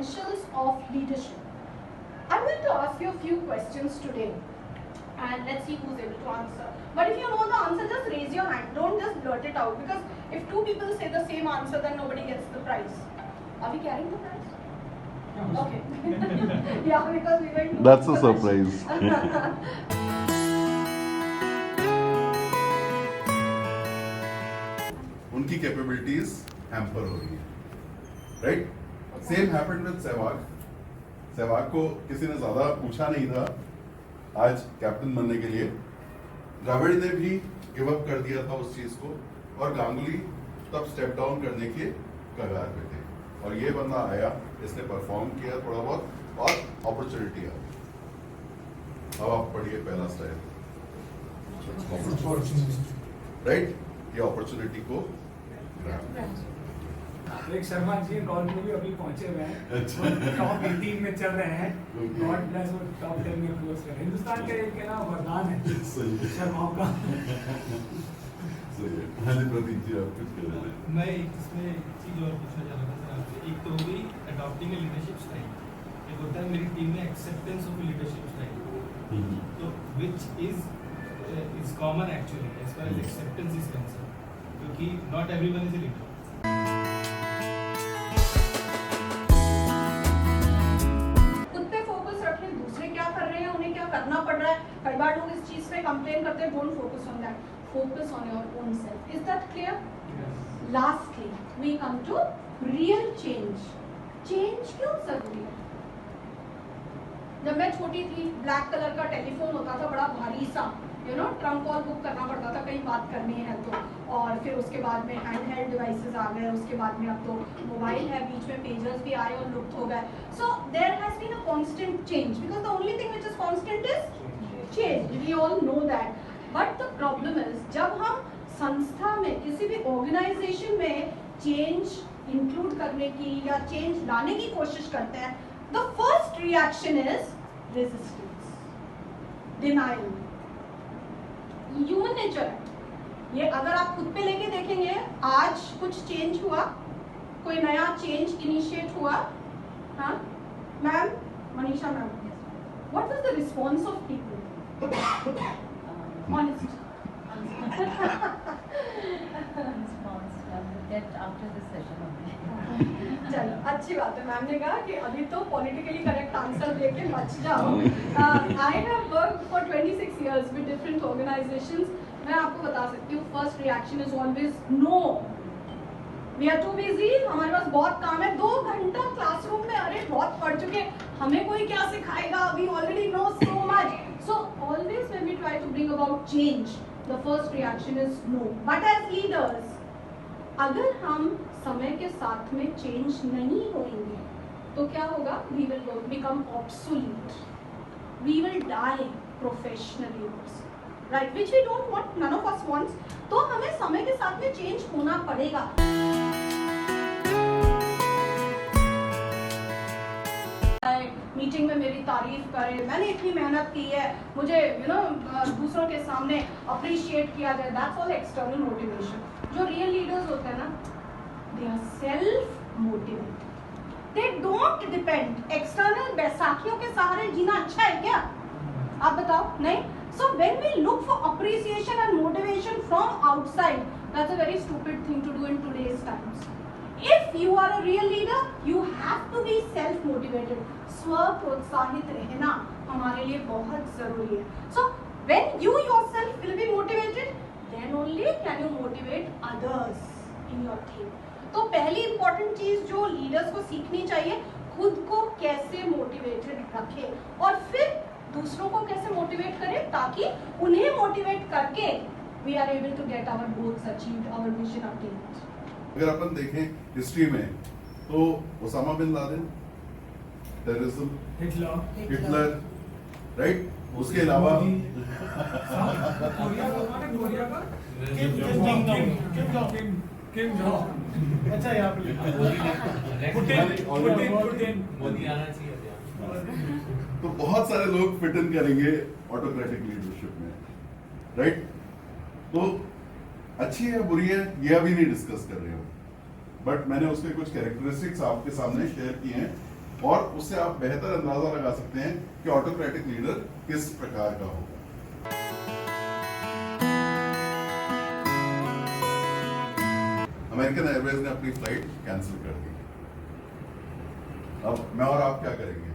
essentials of leadership. I'm going to ask you a few questions today, and let's see who's able to answer. But if you know the answer, just raise your hand. Don't just blurt it out, because if two people say the same answer, then nobody gets the prize. Are we carrying the prize? Okay. Yeah, because we went. That's a surprise. उनकी capabilities hamper हो रही है, right? Same happened with Sehwag. Sehwag को किसी ने ज्यादा पूछा नहीं था आज कैप्टन बनने के लिए. द्रविड़ ने भी गिव अप कर दिया था उस चीज को, और गांगुली तब स्टेप डाउन करने के कगार पे थे, और ये बंदा आया, इसने परफॉर्म किया थोड़ा बहुत और अपॉर्चुनिटी आ. अब आप पढ़िए पहला स्टाइल, राइट? ये अपॉर्चुनिटी को एक शर्मा जी कॉल में भी अभी पहुंचे हुए हैं, टॉप 18 में चल रहे हैं. गॉड ब्लेस वो टॉप 10 में क्लोज कर रहे हैं. हिंदुस्तान के एक ना वरदान है शर्माओं का. सही है. हाँ जी प्रतीक जी, आप कुछ कह रहे हैं? मैं इसमें एक चीज़ और पूछना चाह रहा था सर आपसे. एक तो हो गई अडॉप्टिंग ए लीडरशिप स्टाइल, एक होता है मेरी टीम में एक्सेप्टेंस ऑफ लीडरशिप स्टाइल. तो which is common actually as far as acceptance is concern, क्योंकि not everyone is a leader. खुद पे फोकस रखें, दूसरे क्या कर रहे हैं, उन्हें क्या करना पड़ रहा है. कई बार लोग इस चीज पे कंप्लेन करते हैं. Don't focus on that, focus on your own self. Is that clear? Lastly, we come to real change. Change क्यों जरूरी है? जब मैं छोटी थी, ब्लैक कलर का टेलीफोन होता था, बड़ा भारी सा, ट्रंक कॉल बुक करना पड़ता था, कहीं बात करनी है तो. और फिर उसके बाद में हैंड हेल्ड डिवाइसेस आ गए, उसके बाद में अब तो मोबाइल है, बीच में पेजर्स भी आए और लुप्त हो गए. So there has been a constant change, because the only thing which is constant is change. We all know that. But the problem is, जब हम संस्था में, किसी भी ऑर्गेनाइजेशन में चेंज इंक्लूड करने की या चेंज लाने की कोशिश करते हैं, the first reaction is resistance, denial. Human nature है ये. अगर आप खुद पे लेके देखेंगे, आज कुछ चेंज हुआ, कोई नया चेंज इनिशिएट हुआ, हाँ ma'am, Manisha ma'am, what was the response of people? Honest. चलो अच्छी बात है. मैम ने कहा कि अभी तो पॉलिटिकली करेक्ट आंसर देके मच जाओ. I have worked for 26 years with different organizations. मैं आपको बता सकती हूँ, first reaction is always no. We are too busy, हमारे पास बहुत काम है. 2 घंटा क्लासरूम में, अरे बहुत पढ़ चुके, हमें कोई क्या सिखाएगा, we already know so much. So always when we try to bring about change, the first reaction is no. But as leaders, अगर हम समय के साथ में change नहीं होंगे, तो क्या होगा? We will become obsolete. We will die professionally also, right? Which we don't want. None of us wants. तो हमें समय के साथ में change होना पड़ेगा. मीटिंग में मेरी तारीफ करे, मैंने इतनी मेहनत की है, मुझे दूसरों के सामने अप्रिशिएट किया जाए. That's all external motivation. जो रियल लीडर्स होते हैं ना, they are self motivated. They don't depend. External बैसाखियों के सहारे जीना अच्छा है क्या? आप बताओ. नहीं. So when we look for appreciation and motivation from outside, that's a very stupid thing to do in today's times. If you are a real leader, you have to be self-motivated. स्व प्रोत्साहित रहना हमारे लिए बहुत जरूरी है. So when you yourself will be motivated, then only can you motivate others in your team. तो पहली important चीज जो लीडर्स को सीखनी चाहिए, खुद को कैसे मोटिवेटेड रखे और फिर दूसरों को कैसे मोटिवेट करें, ताकि उन्हें मोटिवेट करके we are able to get our goals achieved, our mission attained. अगर अपन देखें हिस्ट्री में, तो Osama bin Laden, terrorism, Hitler, right? उसके अलावा अच्छा यहाँ पे मोदी आना चाहिए. तो बहुत सारे लोग फिट इन करेंगे ऑटोक्रेटिक लीडरशिप में, राइट? तो अच्छी है बुरी है ये अभी नहीं डिस्कस कर रहे हो, बट मैंने उसके कुछ कैरेक्टरिस्टिक्स आपके सामने शेयर किए हैं और उससे आप बेहतर अंदाजा लगा सकते हैं कि ऑटोक्रेटिक लीडर किस प्रकार का होगा। अमेरिकन एयरवेज ने अपनी फ्लाइट कैंसिल कर दी। अब मैं और आप क्या करेंगे?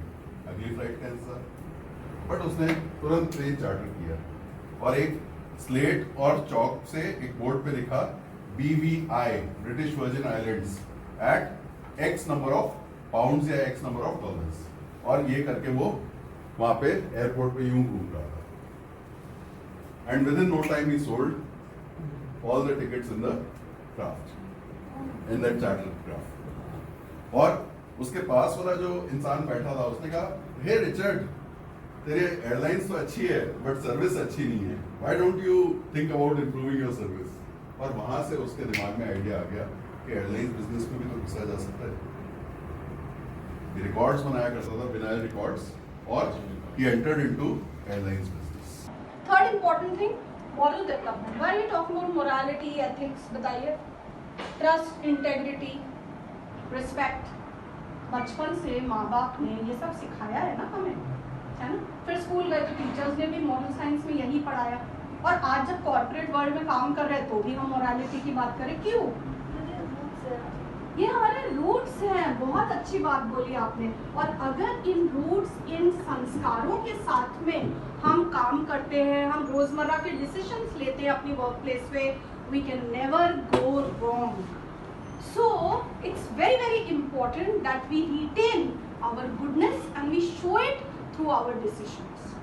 अगली फ्लाइट कैंसिल, बट उसने तुरंत ट्रेन चार्टर किया और एक स्लेट और चौक से एक बोर्ड पे लिखा BVI, British Virgin Islands, at X number of pounds या X नंबर ऑफ डॉलर्स, और ये करके वो वहां पे एयरपोर्ट पे यूं घूम रहा था। And within no time ही sold all the tickets in the craft, in that charter craft. और उसके पास वाला जो इंसान बैठा था उसने कहा, हे रिचर्ड, तेरे एयरलाइंस तो अच्छी है बट सर्विस अच्छी नहीं है, why don't you think about improving your service. और वहां से उसके दिमाग में आइडिया आ गया कि एयरलाइंस बिजनेस में भी तो घुसा जा सकता है। रिकॉर्ड्स बनाया करता था, विनाइल रिकॉर्ड्स, और he entered into airlines business. Third important thing, moral development. Why are we talking about morality, ethics? बताइए। Trust, integrity, respect. बचपन से माँ बाप ने ये सब सिखाया है ना हमें, है ना? फिर स्कूल गए तो टीचर्स ने भी मॉरल साइंस में यही पढ़ाया, और आज जब कॉर्पोरेट वर्ल्ड में काम कर रहे हैं तो भी हम मोरालिटी की बात करें। क्यों? ये हमारे रूट्स हैं। बहुत अच्छी बात बोली आपने। और अगर इन रूट्स, इन संस्कारों के साथ में हम काम करते हैं, हम रोजमर्रा के डिसीजंस लेते हैं अपनी वर्क प्लेस पे, we can never go wrong. So it's very very important that we retain our goodness and we show it through our decisions.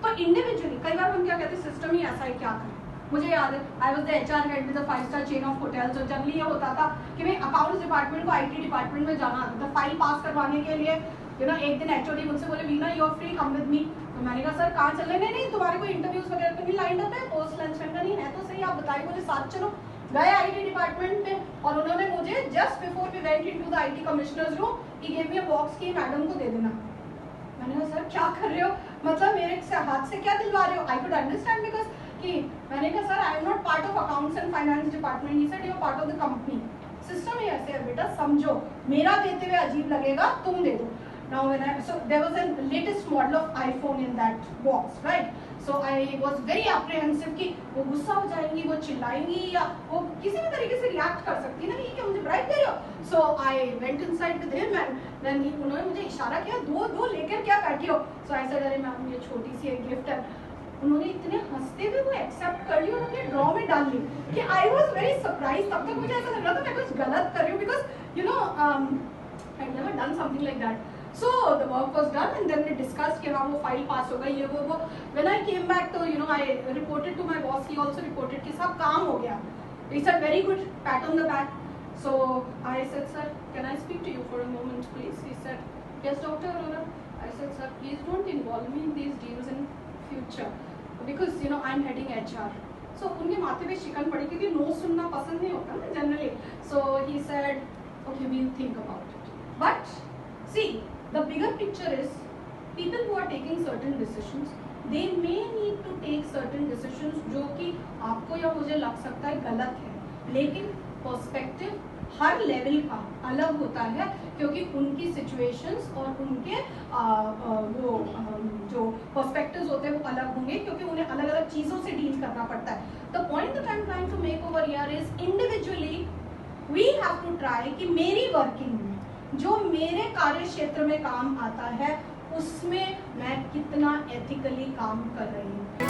तो इंडिविजुअली कई बार हम क्या कहते हैं, सिस्टम ही ऐसा है, क्या करें। मुझे याद है, I was the HR head with 5-star chain of hotels, और जनरली ये होता था कि मैं अकाउंट्स डिपार्टमेंट को IT डिपार्टमेंट में जाना था, तो फाइल पास करवाने के लिए एक दिन HOD मुझसे बोले, Veena you are free, come with me. तो मैंने कहा सर कहाँ चल रहे? नहीं तुम्हारे कोई इंटरव्यूज वगैरह तो नहीं लाइन अप है पोस्ट लंच में? नहीं है तो सही, आप बताइए मुझे, साथ चलो। गए IT डिपार्टमेंट में, और उन्होंने मुझे just before we went into the IT commissioner's room, he gave me a box की मैडम को दे देना। मैंने कहा सर क्या कर रहे हो, मतलब मेरे से हाथ से क्या दिलवा रहे हो? आई कुड अंडरस्टैंड बिकॉज कि मैंने कहा sir I am not part of accounts and finance department. He said you are part of the company. System ही ऐसे है बेटा, समझो, मेरा देते हुए अजीब लगेगा, तुम दे दो। Now when so there was a latest model of iPhone in that box, right? So I was very apprehensive कि वो गुस्सा हो जाएंगी, वो चिल्लाएंगी, या वो किसी भी तरीके से रिएक्ट कर सकती है ना, कि मुझे ब्राइब दे रहे हो। So I went inside with him and then उन्होंने मुझे इशारा किया, दो लेकर क्या बैठी हो? So I said, अरे मैम ये छोटी सी एक गिफ्ट है। उन्होंने इतने हंसते हुए वो एक्सेप्ट कर ली और अपने ड्रॉ में डाल ली कि आई वॉज वेरी सरप्राइज। तब तक मुझे ऐसा लग रहा था मैं कुछ गलत कर रही हूँ, because you know I never done something like that. So the work was done and then we discussed कि हाँ वो फाइल पास हो गई, ये वो। When I came back तो I reported to my boss, he also reported कि सब काम हो गया। He said very good, pat on the back. So I said, sir, can I speak to you for a moment, please? He said, yes, Dr. Arora. I said, sir, please don't involve me in these deals in future because I'm heading HR. So उनके माथे पे शिकन पड़ी क्योंकि no सुनना पसंद नहीं होता ना generally. So he said, okay, we'll think about it. But see, the bigger picture is people who are taking certain decisions, they may need to take certain decisions जो कि आपको या मुझे लग सकता है गलत है, लेकिन पर्सपेक्टिव हर लेवल का अलग होता है क्योंकि उनकी सिचुएशंस और उनके जो पर्सपेक्टिव्स होते हैं वो अलग होंगे क्योंकि उन्हें अलग अलग चीज़ों से डील करना पड़ता है। The point that I am trying to make over here is individually we have to try कि मेरी वर्किंग में जो मेरे कार्य क्षेत्र में काम आता है उसमें मैं कितना एथिकली काम कर रही हूँ।